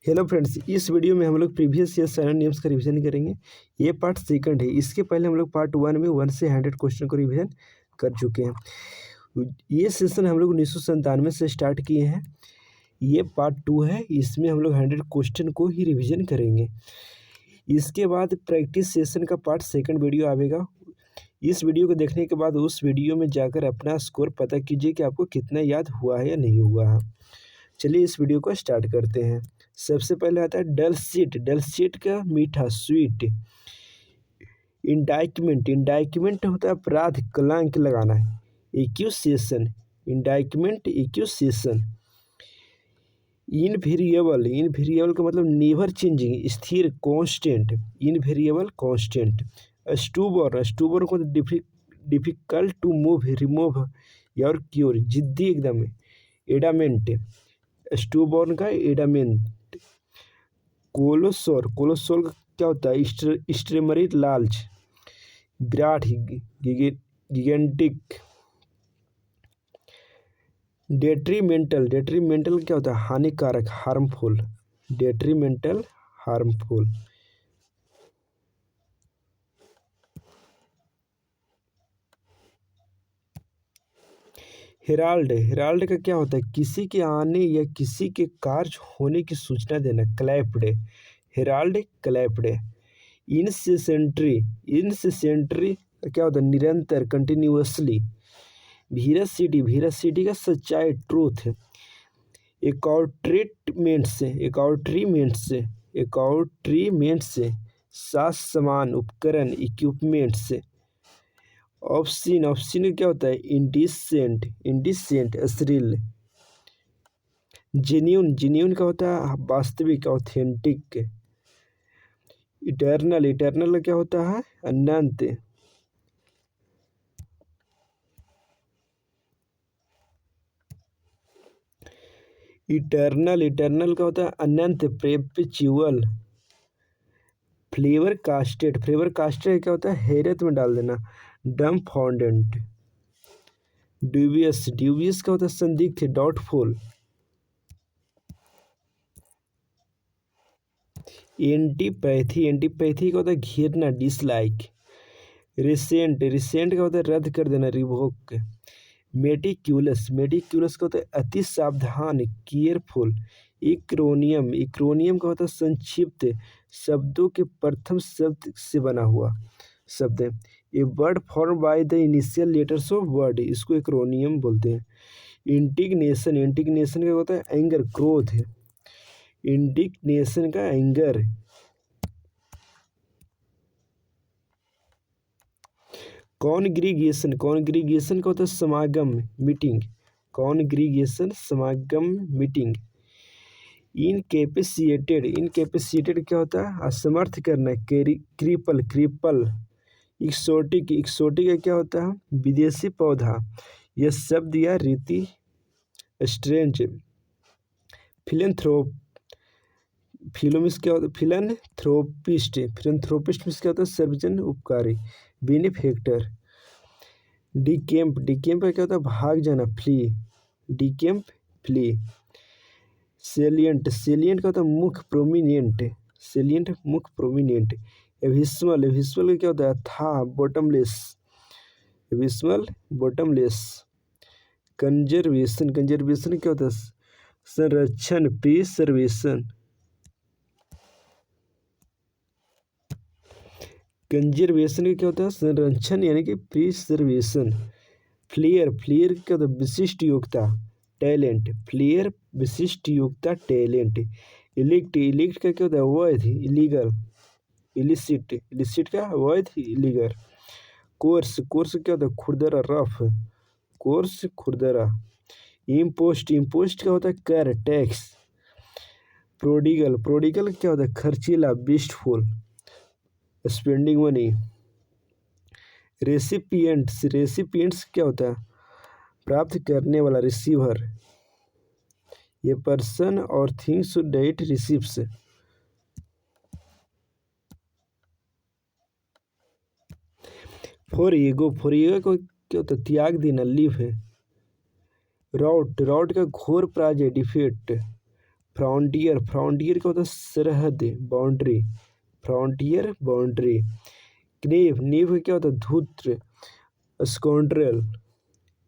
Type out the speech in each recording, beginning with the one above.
Hello friends, इस video में हम लोग प्रीवियस ईयर साइनोनिम्स नेम्स का रिवीजन करेंगे। ये पार्ट सेकंड है। इसके पहले हम लोग पार्ट 1 में 1 से 100 क्वेश्चन को रिवीजन कर चुके हैं। ये सेशन हम लोग 1997 से स्टार्ट किए हैं। ये पार्ट 2 है। इसमें हम लोग 100 क्वेश्चन को ही रिवीजन करेंगे। इसके बाद प्रैक्टिस सेशन का पार्ट सेकंड वीडियो आएगा। इस वीडियो को देखने के बाद उस वीडियो में जाकर अपना स्कोर पता कीजिए कि आपको कितना याद हुआ है या नहीं हुआ है। चलिए इस वीडियो को स्टार्ट करते हैं। सबसे पहले आता है डलसीट। डलसीट का मीठा, स्वीट। इंडाइकमेंट। इंडाइकमेंट होता है अपराध, कलंक लगाना है। Accusation. Indictment, accusation. Invariable. Invariable का मतलब नेवर चेंजिंग, स्थिर, constant. Invariable, constant. Stubborn. Stubborn को डिफिकल्ट टू मूव, रिमूव और क्योर, जिद्दी एकदम। एडामेंट। स्टूबॉर्न का एडामेंट। कोलोसोर। कोलोसोर का क्या होता है? स्ट्रेमरी, लालच। विराट, गिगेंटिक। डेट्रीमेंटल। डेट्रीमेंटल क्या होता है? हानिकारक, harmful. Detrimental, harmful. Herald. Herald का क्या होता है? किसी के आने या किसी के कार्य होने की सूचना देना। Clapped. Herald, clapped. Incessantly. Incessantly का क्या होता है? निरंतर, कंटिन्यूअसली। वीरासिटी। वीरासिटी का सच्चाई, ट्रूथ। एकॉर्ट्रीमेंट से। एकॉर्ट्रीमेंट से। एकॉर्ट्रीमेंट से साज समान, उपकरण, इक्विपमेंट से। ऑब्सीन। ऑब्सीन क्या होता है? इंडिसेंट। इंडिसेंट, अश्लील। जेन्यून। जेन्यून का होता है वास्तविक, ऑथेंटिक। इटर्नल। इटर्नल का क्या होता है? अनंत। इटर्नल। इटर्नल का होता है अनंत, perpetual. Flabbergasted. Flabbergasted क्या होता है? हैरत में डाल देना। डम्फाउंडेंट। ड्यूबियस। ड्यूबियस का होता है संदिग्ध, डाउटफुल। एंटीपैथी। एंटीपैथी का होता है घिरना, डिसलाइक। रिसेंट। रिसेंट का होता है रद्द कर देना, रिवोक। मेटिक्यूलस। मेटिक्यूलस का होता है अति सावधान, केयरफुल। इक्रोनियम। इक्रोनियम का होता है संक्षिप्त, शब्दों के प्रथम शब्द से बना हुआ शब्द है। A word form by the initial letters of word, इसको एक्रोनियम बोलते हैं। इंडिग्नेशन। इंडिग्नेशन का होता है एंगर, क्रोध। इंडिग्नेशन का एंगर। कॉन्ग्रीगेशन। कॉन्ग्रीगेशन का होता है समागम, मीटिंग। कॉन्ग्रीगेशन, समागम, मीटिंग। इनकेपेसिएटेड। इनकेपेसिएटेड क्या होता है? असमर्थ करना, क्रिपल, क्रिपल। एक्सोटिक। एक्सोटिक का क्या होता है? विदेशी पौधा। यह शब्द या रीति। स्ट्रेंज। फिलेंथ्रोप। फिलोमिस क्या होता है? फिलैंथ्रोपिस्ट। फिलैंथ्रोपिस्ट में क्या होता है? सर्वजन उपकारी। बेनिफेक्टर। डिकेम्प। डिकेम्प का क्या होता है? भाग जाना, फ्ली। डिकेम्प, फ्ली। सेलियंट। सेलियंट का होता है मुख, प्रोमिनेंट। सेलियंट, मुख, प्रोमिनेंट। एविस्मल। एविस्मल का क्या होता है? था, बॉटमलेस। एविस्मल, बॉटमलेस। कंजर्वेशन। कंजर्वेशन क्या होता है? संरक्षण, प्रिजर्वेशन। कंजर्वेशन का क्या होता है? संरक्षण यानी कि प्रिजर्वेशन। फ्लेयर। फ्लेयर क्या होता है? विशिष्ट योग्यता, टैलेंट। फ्लेयर, विशिष्ट योग्यता, टैलेंट। इलिक्ट। इलिक्ट का क्या होता है? वैध, इलीगल। इलिसिट। इलिसिट का वैध, इलीगल। कोर्स। कोर्स क्या होता है? खुरदरा, रफ। कोर्स, खुरदरा। इम्पोस्ट। इम्पोस्ट का होता है कर, टैक्स। प्रोडिगल। प्रोडिगल क्या होता है? खर्चीला, बिस्टफुल, स्पेंडिंग मनी। रेसिपिएंट्स। रेसिपिएंट्स क्या होता है? प्राप्त करने वाला, रिसीवर। ये पर्सन और things that receives. For ego. For ego को क्या होता है? त्याग देना, लिव है। रॉट। रॉट का घोर पराजय, डिफीट। फ्रॉन्टियर, फ्रॉन्टियर क्या होता है? सरहद, बाउंड्री, फ्रॉन्टियर बाउंड्री। नेव, नेव क्या होता है? धूर्त, स्काउंड्रल।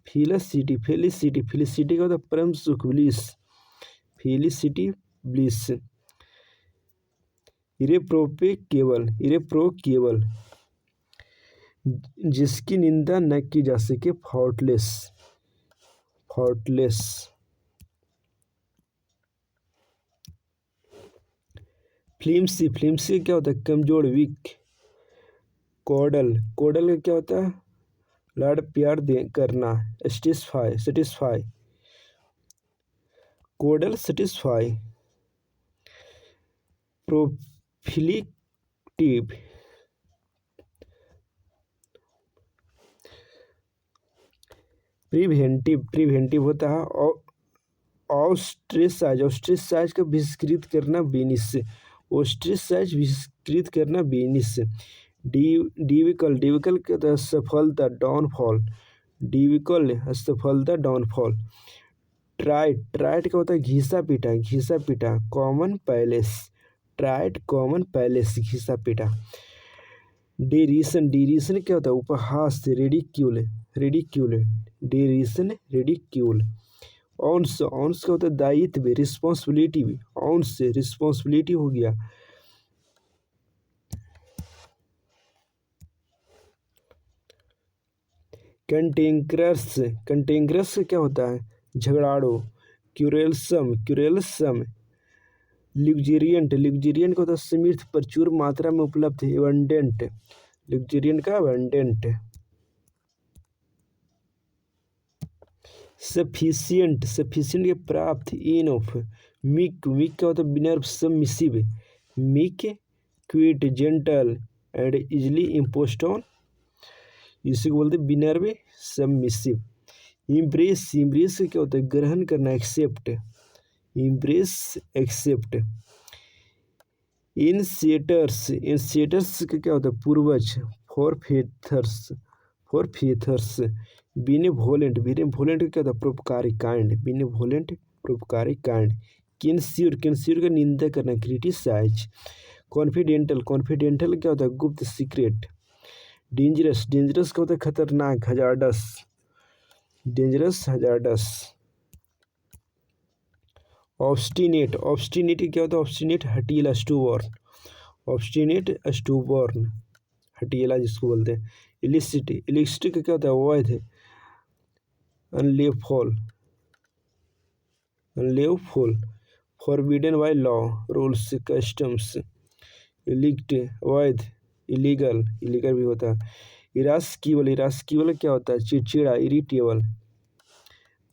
फेलिसिटी, फेलिसिटी, फेलिसिटी का होता है? परम सुख, ब्लिस, फेलिसिटी, ब्लिस। इरेप्रोकेबल, इरेप्रोकेबल, जिसकी निंदा न की जा सके, फॉल्टलेस, फॉल्टलेस। फ्लिम्सी, फ्लिम्सी क्या होता है? कमजोर, वीक। कोडल, कोडल का क्या होता है? लाड प्यार दे करना, सेटिस्फाई, सेटिस्फाई, कोडल सेटिस्फाई। प्रोफिलिक्टिव, प्रिवेंटिव, प्रिवेंटिव होता है ऑस्ट्रिसाइज, ऑस्ट्रिसाइज का बहिष्कृत करना, बेनिस, ऑस्ट्रिसाइज बहिष्कृत करना, बेनिस। डिविकल, डिविकल क्या होता है? सफलता, डाउनफॉल, डिविकल असफलता, डाउनफॉल। ट्राइट, ट्राइट का होता है? घिसा पीटा, घिसा पीटा, कॉमन पैलेस, ट्राइट कॉमन पैलेस, घिसा पीटा। डेरिसन, डेरिसन क्या होता है? उपहास, रेडिक्यूल, रेडिक्यूल, डेरिसन, रेडिक्यूल। ऑन्स, ऑन्स का होता है? दायित्व, रिस्पॉन्सिबिलिटी, ऑन्स से रिस्पॉन्सिबिलिटी हो गया। कंटेंक्रस, कंटेंक्रस क्या होता है? झगड़ाड़ो, क्यूरेलसम, क्यूरेलसम। लग्जेरियंट, लग्जेरियंट का होता है? समृद्ध, प्रचुर मात्रा में उपलब्ध, एबंडेंट, लग्जेरियंट का एबंडेंट। सफिशिएंट, सफिशिएंट के प्राप्त, इनफ। मीक, मीक क्या होता है? Unnerve, submissive, meek, quiet, gentle and easily imposed on, इसी को बोलते हैं विनर्व, सबमिसिव। इम्प्रेस, इम्प्रेस क्या होता है? ग्रहण करना, एक्सेप्ट, इम्प्रेस, एक्सेप्ट। इनसेटर्स, इनसेटर्स का क्या होता है? पूर्वज, फॉर फेथर्स, फॉर फेथर्स। बिनेवोलेंट, बिनेवोलेंट का क्या होता है? परोपकारी, काइंड, बिनेवोलेंट, परोपकारी, काइंड। किंस्यूर, किंस्यूर का निंदा करना, क्रिटिसाइज। कॉन्फिडेंटल, कॉन्फिडेंटल क्या होता है? गुप्त, सीक्रेट। डेंजरस, डेंजरस का होता है? खतरनाक, hazardous, dangerous, hazardous. Obstinate, obstinate क्या होता है? ऑब्स्टिनेट, हठीला, स्टूबॉर्न, ऑब्स्टिनेट, स्टूबॉर्न, हठीला जिसको बोलते हैं। इलिसिट, इलिसिट का क्या होता है? अवैध, unlawful, unlawful. Forbidden by law, rules, customs. Illicit, अवैध, इलीगल, इलीगल भी होता है। इरास्किबल, इरास्किबल क्या होता है? चिड़चिड़ा, इरिटेबल।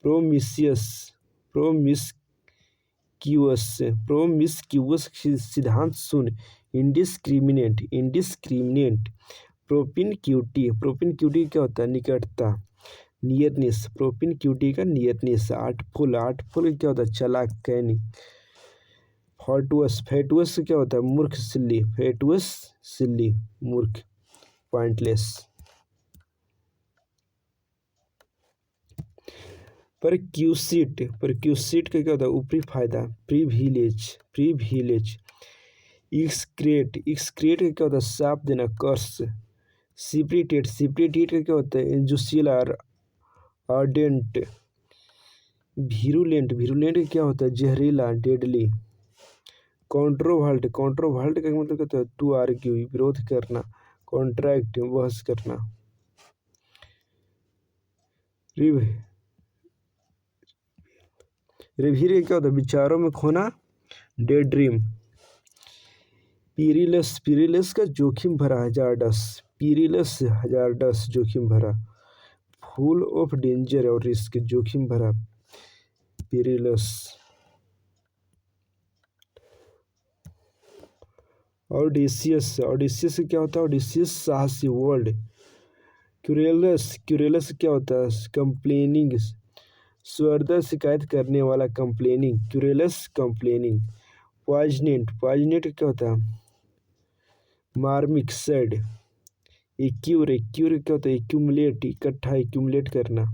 प्रोमिसियस, प्रोमिस्क्यूअस, प्रोमिस्क्यूअस सिद्धांत शून्य, इंडिस्क्रिमिनेट, इंडिस्क्रिमिनेट। प्रोपिनक्यूटी, प्रोपिनक्यूटी क्या होता है? निकटता, नियरनेस, प्रोपिनक्यूटी का नियरनेस। आर्टफुल, आर्टफुल क्या होता है? चालाक, कैनी। फैटुअस, फैटुअस क्या होता है? मूर्ख, सिल्ली, फैटुअस, सिल्ली, मूर्ख, पॉइंटलेस। परक्यूसिट, परक्यूसिट का क्या होता है? ऊपरी फायदा, प्रिविलेज, प्रिविलेज। एक्सक्रेट, एक्सक्रेट का क्या होता है? साफ देना, कर्स। सिप्रिटेट, सिप्रिटेट का क्या होता है? इंजुशियल, आर्डेंट। वीरुलेंट, वीरुलेंट का क्या होता है? जहरीला, डेडली। कॉन्ट्रोवर्ट, कॉन्ट्रोवर्ट का मतलब क्या होता है? टू आर्ग्यू, विरोध करना, कॉन्ट्रैक्ट, बहस करना। रिवीर क्या होता है? विचारों में खोना, डे ड्रीम। पीरिलस, पीरिलस का जोखिम भरा, हजार्डस, पीरिलस, हजार्डस, जोखिम भरा। फुल ऑफ डेंजर और रिस्क, जोखिम भरा, पीरिलस। ऑडिसियस, ऑडिसियस क्या होता है? ऑडिसियस, साहसी, वर्ल्ड। क्यूरेलस, क्यूरेलस क्या होता है? कंप्लेनिंग, स्वर्दा, शिकायत करने वाला, कंप्लेनिंग, क्यूरेलस, कंप्लेनिंग। पॉइजनेट, पॉइजनेट क्या होता है? मार्मिक, सैड। एक्यूर, एक्यूर क्या होता है? एक्यूमुलेट, इकट्ठा, एक्यूमुलेट करना।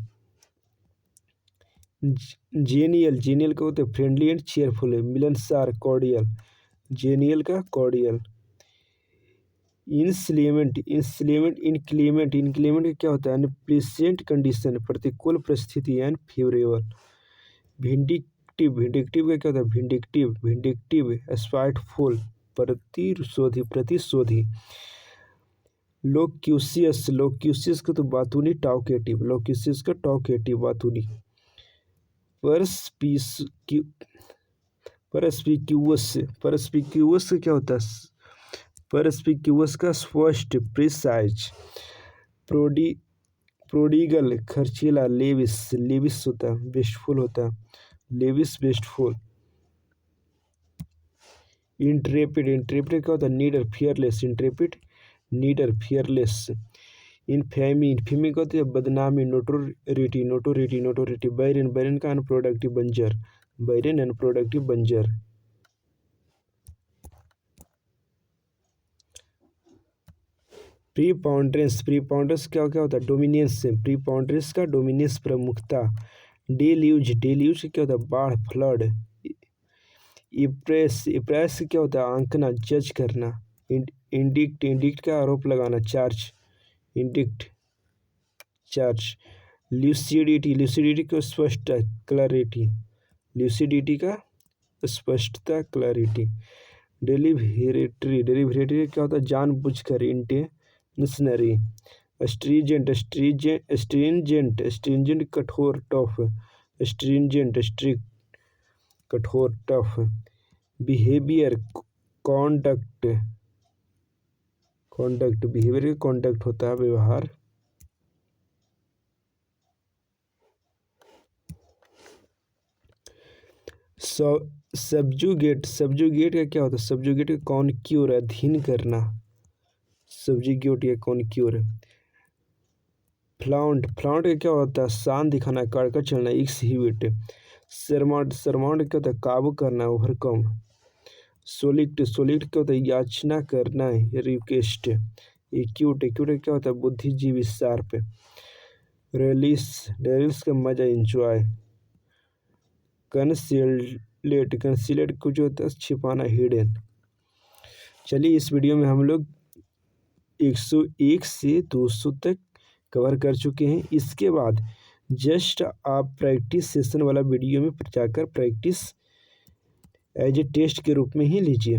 जेनियल, जेनियल का होता है फ्रेंडली एंड चेयरफुल है। मिलनसार, कॉर्डियल, जेनियल का कॉर्डियल। इंसलेमेंट, इंसलेमेंट, इनक्लेमेंट, इनक्लेमेंट का क्या होता है अनप्लीजेंट कंडीशन, प्रतिकूल परिस्थिति एंड फेवरेबल। विंडिक्टिव, विंडिक्टिव का क्या होता है विंडिक्टिव, विंडिक्टिव, स्पाइटफुल, प्रतिशोधी, प्रतिशोधी। लोक्यूसियस, लोक्यूसियस का तो बातूनी, टॉकेटिव, लोक्यूसियस का टॉकेटिव, बातूनी। परस्पिक्यू, परस्पिक्यूअस, परस्पिक्यूअस का क्या होता है परस्पिक्यूअस का स्पष्ट, प्रिसाइज। प्रोडी, प्रोडिगल, खर्चीला, लेविस, लेविस होता है वेस्टफुल होता है, लेविस वेस्टफुल। इंट्रेपिड, इंट्रेपिड क्या होता है नीडर, फियरलेस, इंट्रेपिड, नीडर, फियरलेस। इनफेमी, इनफेमी का होता है बदनामी, नोटोरिटी, नोटोरिटी, नोटोरिटी। बैरन, बैरन का अनप्रोडक्टिव, बंजर, बैरन अनप्रोडक्टिव, बंजर। प्रीपॉन्ड्रेंस, प्रीपॉन्ड्रेंस क्या क्या होता है डोमिनेंस से, प्रीपॉन्ड्रेंस का डोमिनेंस, प्रमुखता। डेल्यूज, डेल्यूज क्या होता है बाढ़, फ्लड। इप्रेस, इप्रेस क्या होता है आंकना, जज करना। इंडिक्ट, इंडिक्ट का आरोप लगाना, चार्ज, इंडिक्ट, चार्ज। ल्यूसिडिटी, ल्यूसिडिटी का स्पष्ट, क्लैरिटी, ल्यूसिडिटी का स्पष्टता, क्लैरिटी। डेलिवरेटरी, डेलिवरेटरी क्या होता है जानबूझकर, इंटेंशनरी। स्ट्रीजेंट, स्ट्रीजेंट, स्ट्रिंजेंट, स्ट्रिंजेंट कठोर, टफ। स्ट्रिंजेंट, स्ट्रिक्ट, कठोर, tough. Behaviour, conduct, conduct, behaviour का कॉन्डक्ट होता है व्यवहार। सब्जुगेट, सब्जुगेट का क्या होता है सब्जुगेट का कॉनक्यूर, अधीन करना, सब्जुगेट या कॉनक्यूर। फ्लाउंट, फ्लाउंट का क्या होता है शान दिखाना, कड़का चलना, एक्सहिबिट। सरमाउंट, सरमाउंट क्या होता है काबू करना, ओवरकम। सोलिक्ट, सोलिक्ट क्या होता है याचना करना, रिक्वेस्ट। एक्यूट, एक्यूट क्या होता है बुद्धिजीवी, शार्प। रेलिस, रेलिस का मजा, इंजॉय। कंसीलेट, कंसीलेट कुछ होता है छिपाना, हिडन। चलिए इस वीडियो में हम लोग 101 से 200 तक कवर कर चुके हैं। इसके बाद जस्ट आप प्रैक्टिस सेशन वाला वीडियो में जाकर प्रैक्टिस एज ए टेस्ट के रूप में ही लीजिए।